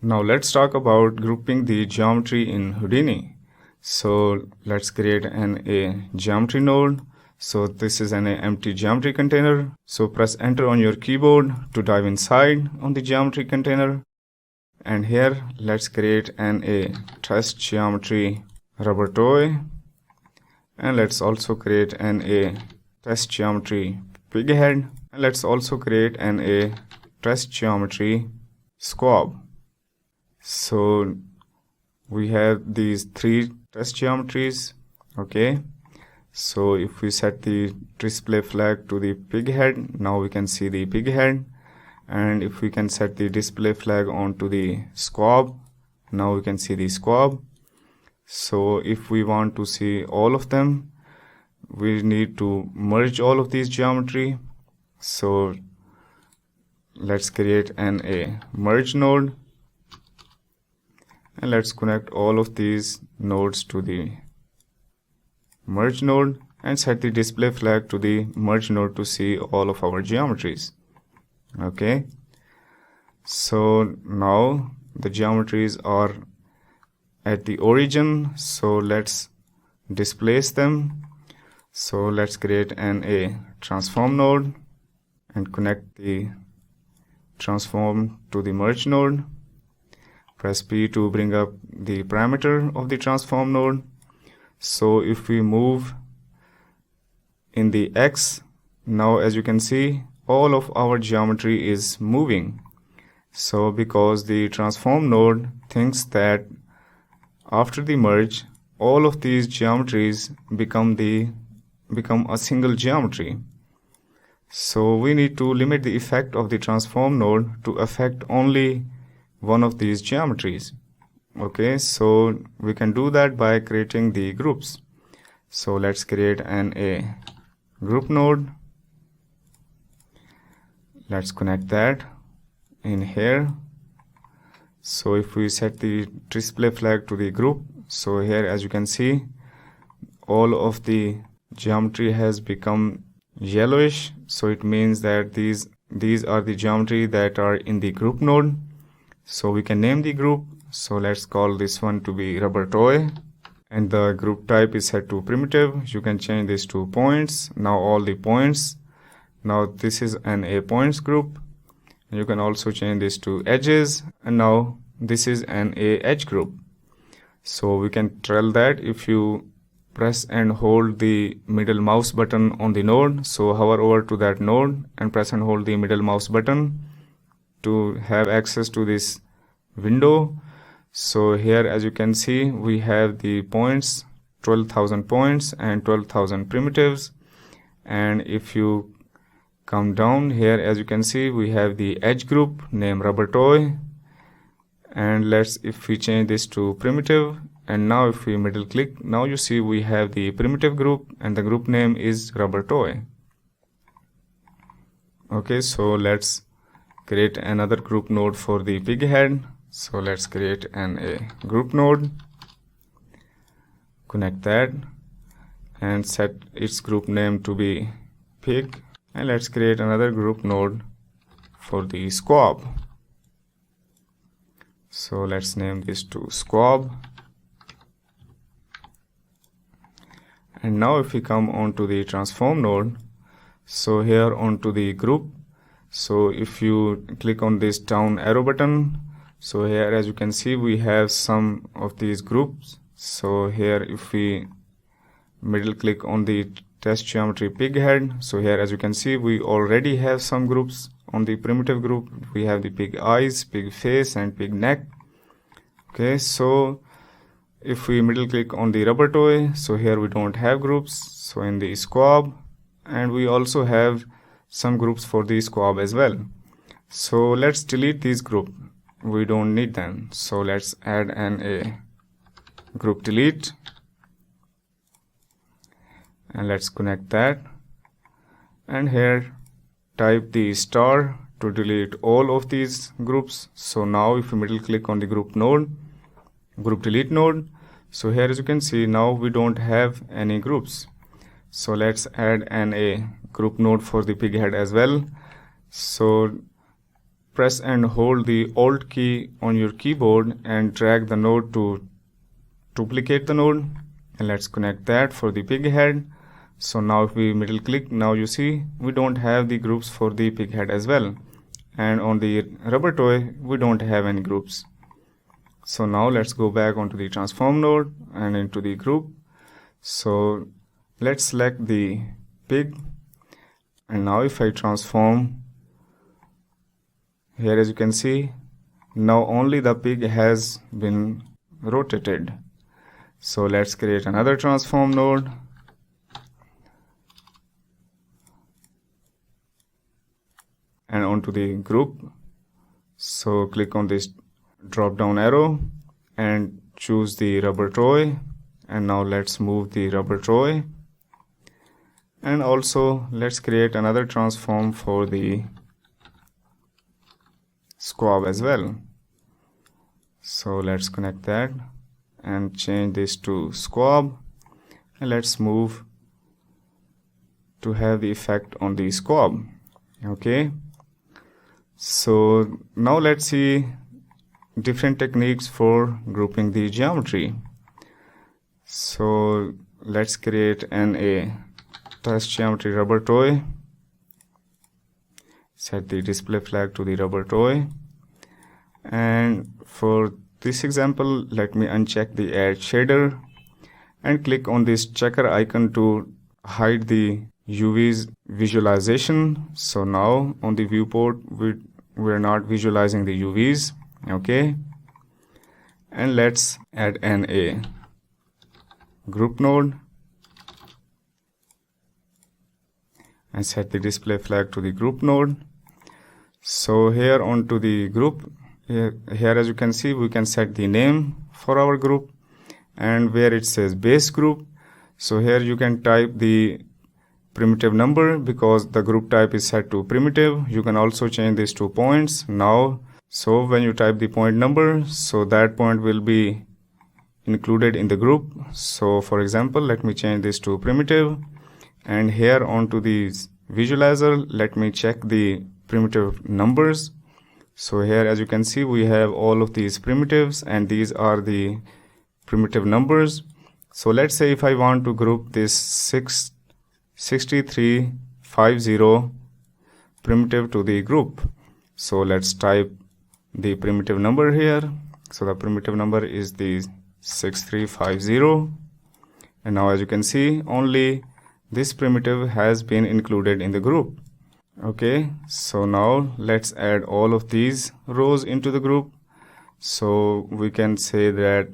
Now let's talk about grouping the geometry in Houdini. So let's create a geometry node. So this is an empty geometry container. So press enter on your keyboard to dive inside on the geometry container. And here let's create a test geometry rubber toy. And let's also create a test geometry pig head. And let's also create a test geometry squab. So we have these three test geometries. Okay, so if we set the display flag to the pig head, now we can see the pig head. And if we can set the display flag onto the squab, now we can see the squab. So if we want to see all of them, we need to merge all of these geometry. So let's create a merge node. And let's connect all of these nodes to the merge node and set the display flag to the merge node to see all of our geometries. Okay, so now the geometries are at the origin, so let's displace them. So let's create a transform node and connect the transform to the merge node. Press P to bring up the parameter of the transform node. So if we move in the X, now as you can see, all of our geometry is moving. So because the transform node thinks that after the merge, all of these geometries become a single geometry. So we need to limit the effect of the transform node to affect only one of these geometries. Okay, so we can do that by creating the groups. So let's create a group node. Let's connect that in here. So if we set the display flag to the group, so here as you can see, all of the geometry has become yellowish. So it means that these are the geometry that are in the group node. So we can name the group. So let's call this one to be rubber toy. And the group type is set to primitive. You can change this to points. Now all the points. Now this is a points group. And you can also change this to edges. And now this is a edge group. So we can tell that if you press and hold the middle mouse button on the node. So hover over to that node and press and hold the middle mouse button to have access to this window. So here as you can see, we have the points, 12,000 points and 12,000 primitives. And if you come down here, as you can see, we have the edge group named rubber toy. And if we change this to primitive, and now if we middle click, now you see we have the primitive group and the group name is rubber toy. Okay, so let's create another group node for the pig head. So let's create a group node, connect that and set its group name to be pig. And let's create another group node for the squab. So let's name this to squab. And now if we come onto the transform node, so here onto the group, so if you click on this down arrow button, so here as you can see we have some of these groups. So here if we middle click on the test geometry pig head, so here as you can see we already have some groups. On the primitive group we have the pig eyes, pig face and pig neck. Okay, so if we middle click on the rubber toy, so here we don't have groups. So in the squab, and we also have some groups for the squab as well. So let's delete these groups, we don't need them. So let's add a group delete and let's connect that. And here type the star to delete all of these groups. So now if we middle click on the group delete node, so here as you can see now we don't have any groups. So let's add a group node for the pig head as well. So press and hold the Alt key on your keyboard and drag the node to duplicate the node, and let's connect that for the pig head. So now if we middle click, now you see we don't have the groups for the pig head as well, and on the rubber toy we don't have any groups. So now let's go back onto the transform node and into the group. So let's select the pig, and now if I transform here, as you can see, now only the pig has been rotated. So let's create another transform node and onto the group. So click on this drop down arrow and choose the rubber toy, and now let's move the rubber toy, and also let's create another transform for the squab as well. So let's connect that and change this to squab, and let's move to have the effect on the squab. Okay, so now let's see different techniques for grouping the geometry. So let's create a test geometry rubber toy, set the display flag to the rubber toy, and for this example let me uncheck the add shader and click on this checker icon to hide the UV's visualization. So now on the viewport we're not visualizing the UVs. Okay, and let's add a group node and set the display flag to the group node. So here onto the group, here as you can see we can set the name for our group, and where it says base group, so here you can type the primitive number because the group type is set to primitive. You can also change this to points now. So when you type the point number, so that point will be included in the group. So for example, let me change this to primitive, and here onto the visualizer let me check the primitive numbers. So here as you can see we have all of these primitives, and these are the primitive numbers. So let's say if I want to group this 6350 primitive to the group, so let's type the primitive number here. So the primitive number is the 6350, and now as you can see only this primitive has been included in the group. Okay, so now let's add all of these rows into the group. So we can say that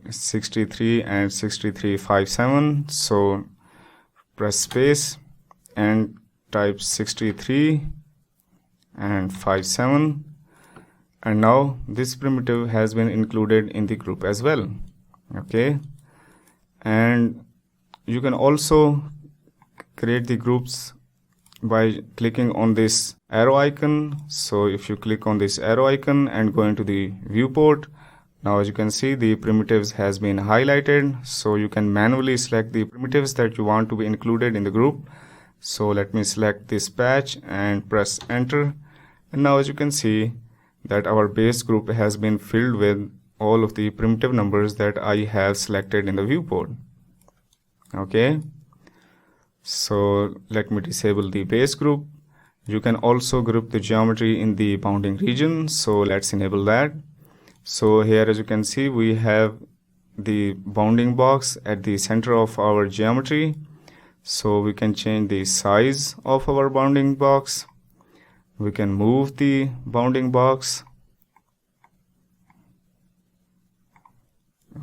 63 and 6357. So press space and type 63 and 57, and now this primitive has been included in the group as well. Okay, and you can also create the groups by clicking on this arrow icon. So if you click on this arrow icon and go into the viewport, now as you can see the primitives has been highlighted, so you can manually select the primitives that you want to be included in the group. So let me select this patch and press enter, and now as you can see that our base group has been filled with all of the primitive numbers that I have selected in the viewport. Okay, so let me disable the base group. You can also group the geometry in the bounding region, so let's enable that. So here as you can see we have the bounding box at the center of our geometry, so we can change the size of our bounding box. We can move the bounding box.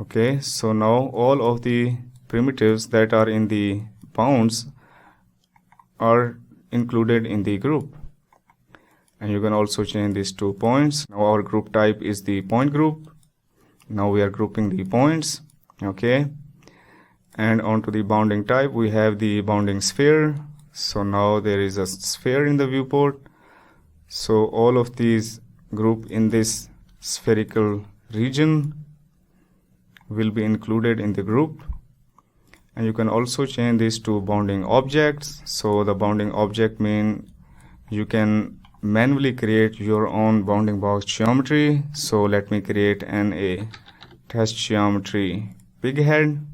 Okay, so now all of the primitives that are in the bounds are included in the group, and you can also change these 2 points. Now our group type is the point group. Now we are grouping the points. Okay, and onto the bounding type we have the bounding sphere. So now there is a sphere in the viewport, so all of these group in this spherical region will be included in the group. And you can also change this to bounding objects. So the bounding object mean you can manually create your own bounding box geometry. So let me create a test geometry pig head.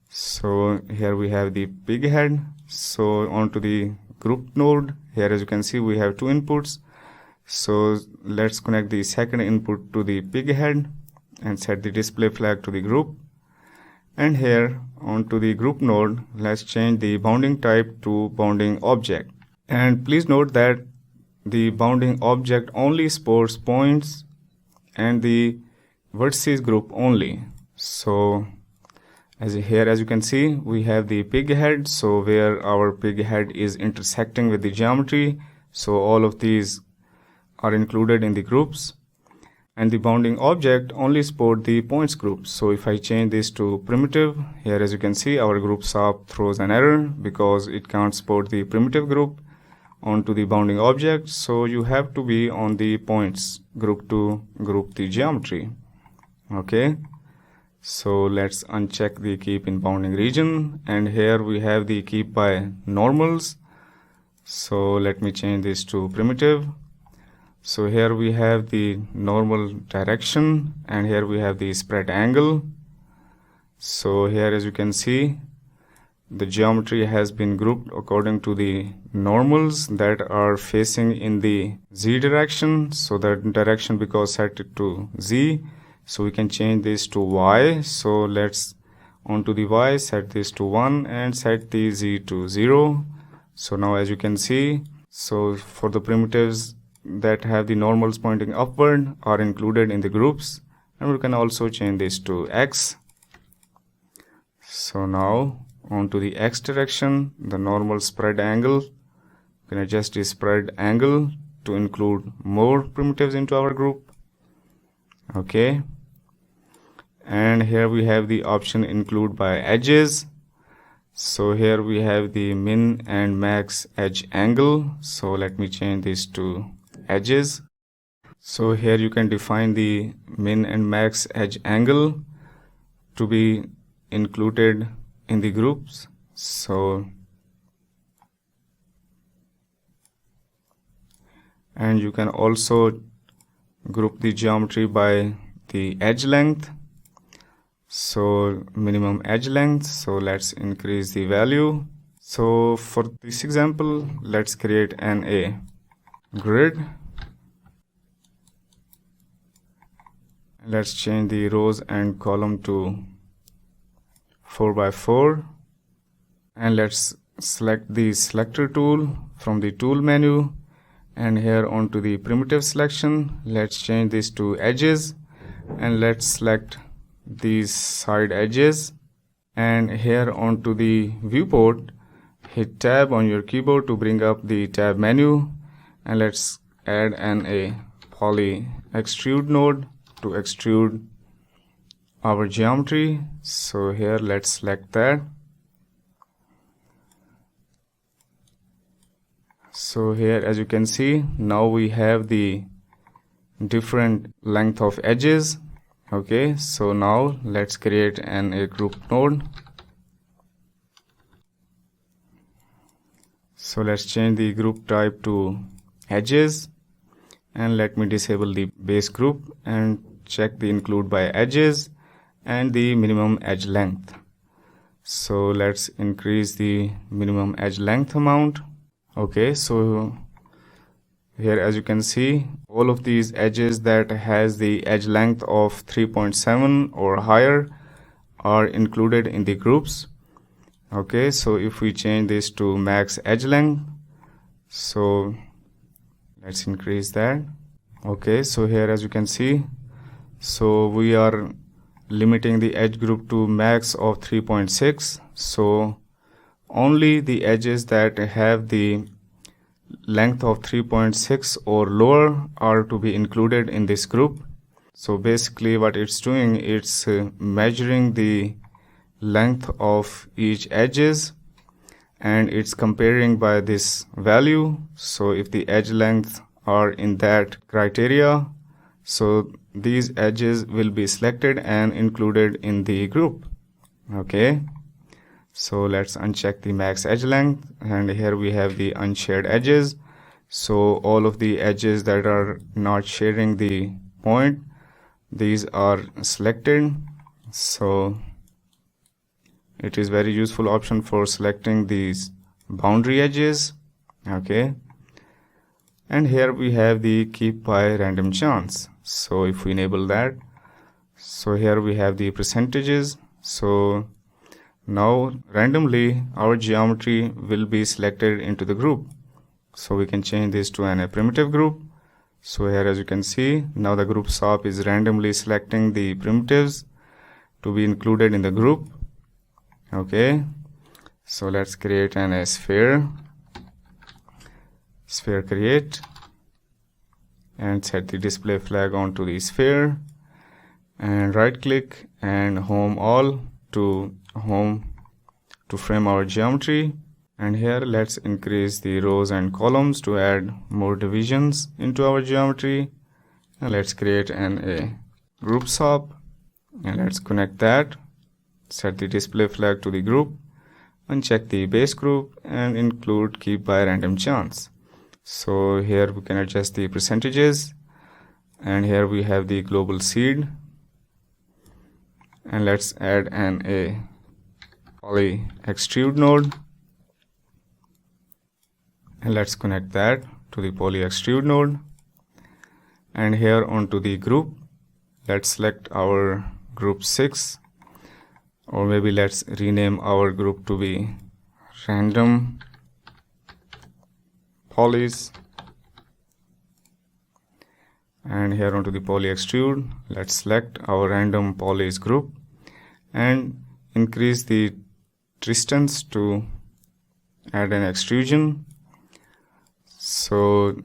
So here we have the pig head. So onto the group node, here as you can see we have two inputs. So let's connect the second input to the pig head and set the display flag to the group. And here onto the group node, let's change the bounding type to bounding object. And please note that the bounding object only supports points and the vertices group only. So as you can see, we have the pig head, so where our pig head is intersecting with the geometry, so all of these are included in the groups. And the bounding object only support the points group. So if I change this to primitive, here as you can see our group sub throws an error because it can't support the primitive group onto the bounding object. So you have to be on the points group to group the geometry. Okay, so let's uncheck the keep in bounding region, and here we have the keep by normals. So let me change this to primitive. So here we have the normal direction, and here we have the spread angle. So here as you can see, the geometry has been grouped according to the normals that are facing in the z direction. So that direction, because set it to z, so we can change this to y. So let's onto the y, set this to 1 and set the z to 0. So now as you can see, so for the primitives that have the normals pointing upward are included in the groups, and we can also change this to x. So now onto the x direction, the normal spread angle, we can adjust the spread angle to include more primitives into our group. Okay, and here we have the option include by edges. So here we have the min and max edge angle, so let me change this to edges. So here you can define the min and max edge angle to be included in the groups. So and you can also group the geometry by the edge length. So minimum edge length, so let's increase the value. So for this example, let's create a grid. Let's change the rows and column to 4 by 4, and let's select the selector tool from the tool menu, and here onto the primitive selection, let's change this to edges, and let's select these side edges, and here onto the viewport, hit tab on your keyboard to bring up the tab menu, and let's add a poly extrude node to extrude our geometry. So here let's select that. So here as you can see, now we have the different length of edges. Okay, so now let's create a group node. So let's change the group type to edges, and let me disable the base group and check the include by edges and the minimum edge length. So let's increase the minimum edge length amount. Okay, so here as you can see, all of these edges that has the edge length of 3.7 or higher are included in the groups. Okay, so if we change this to max edge length, so let's increase that. Okay, so here as you can see, so we are limiting the edge group to max of 3.6. So only the edges that have the length of 3.6 or lower are to be included in this group. So basically what it's doing, it's measuring the length of each edges and it's comparing by this value. So if the edge length are in that criteria, so these edges will be selected and included in the group. Okay, so let's uncheck the max edge length, and here we have the unshared edges. So all of the edges that are not sharing the point, these are selected. So it is very useful option for selecting these boundary edges. Okay, and here we have the keep by random chance. So if we enable that, so here we have the percentages. So now randomly our geometry will be selected into the group. So we can change this to a primitive group. So here, as you can see, now the group SOP is randomly selecting the primitives to be included in the group. Okay, so let's create a sphere create, and set the display flag onto the sphere, and right click and home all to frame our geometry. And here let's increase the rows and columns to add more divisions into our geometry. And let's create a group SOP, and let's connect that. Set the display flag to the group, uncheck the base group, and include keep by random chance. So here we can adjust the percentages, and here we have the global seed, and let's add a poly extrude node, and let's connect that to the poly extrude node. And here onto the group, let's select our group 6, or maybe let's rename our group to be random polys. And here onto the poly extrude, let's select our random polys group and increase the distance to add an extrusion. So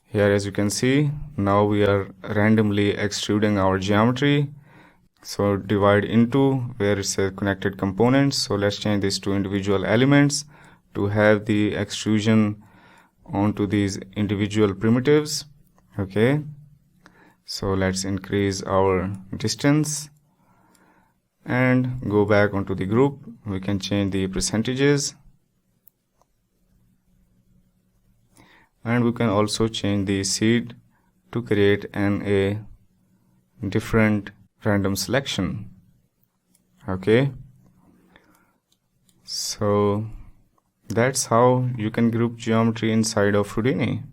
here, as you can see, now we are randomly extruding our geometry. So divide into where it says connected components. So let's change this to individual elements to have the extrusion onto these individual primitives. Okay, so let's increase our distance and go back onto the group. We can change the percentages, and we can also change the seed to create a different random selection. Okay, so that's how you can group geometry inside of Houdini.